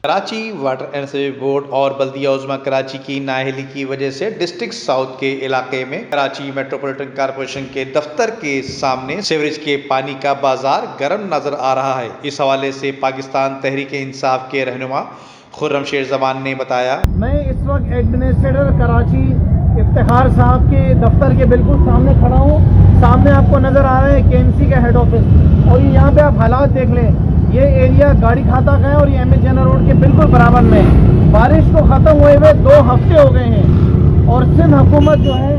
Karachi water and sewage board और बल्दिया उज़्मा कराची की नाअहली की वजह से डिस्ट्रिक्ट साउथ के इलाके में कराची मेट्रोपॉलिटन कॉरपोरेशन के दफ्तर के सामने सीवरेज के पानी का बाजार गर्म नजर आ रहा है। इस हवाले से पाकिस्तान तहरीक इंसाफ के रहनुमा खुर्रम शेर जमान ने बताया, मैं इस वक्त एडमिनिस्ट्रेटर कराची इफ्तिखार साहब के दफ्तर के बिल्कुल सामने खड़ा हूँ। सामने आपको नजर आ रहा है केएमसी का हेड ऑफिस, और यहाँ पे आप हालात देख लें। ये एरिया गाड़ी खाता का है और ये एम एच जनरल रोड के बिल्कुल बराबर में है। बारिश को ख़त्म हुए 2 हफ्ते हो गए हैं और सिंध हुकूमत जो है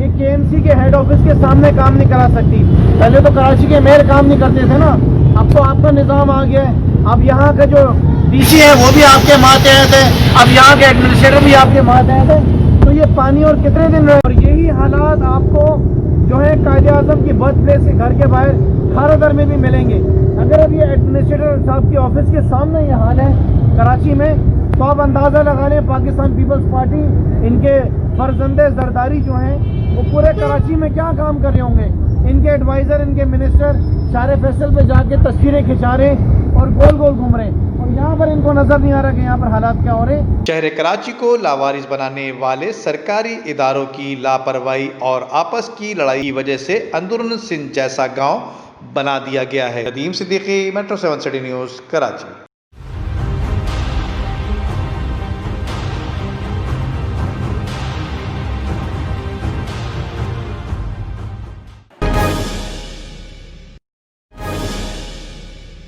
ये केएमसी के हेड ऑफिस के सामने काम नहीं करा सकती। पहले तो कराची के मेयर काम नहीं करते थे ना, अब तो आपका निज़ाम आ गया है। अब यहाँ का जो डीसी है वो भी आपके मातहत है, अब यहाँ के एडमिनिस्ट्रेटर भी आपके मातहत है। तो ये पानी और कितने दिन रहे, और यही हालात आपको जो है कायदे आज़म की बर्थ प्लेस के घर के बाहर खारादर में भी मिलेंगे। अगर अब ये एडमिनिस्ट्रेटर साहब के ऑफिस के सामने ये हाल है कराची में, तो आप अंदाज़ा लगा लें पाकिस्तान पीपल्स पार्टी इनके फर्जंदे जरदारी जो हैं वो पूरे कराची में क्या काम कर रहे होंगे। इनके एडवाइज़र, इनके मिनिस्टर शारे फैसल पे जाके तस्वीरें खिंचा रहे और गोल गोल घूम रहे हैं, और यहाँ पर इनको नजर नहीं आ रहा कि यहाँ पर हालात क्या हो रहे हैं। शहर कराची को लावारिस बनाने वाले सरकारी इदारों की लापरवाही और आपस की लड़ाई की वजह से अंदरून सिंध जैसा गांव बना दिया गया है। Nadeem Siddiqui, metro 7 city news, Karachi.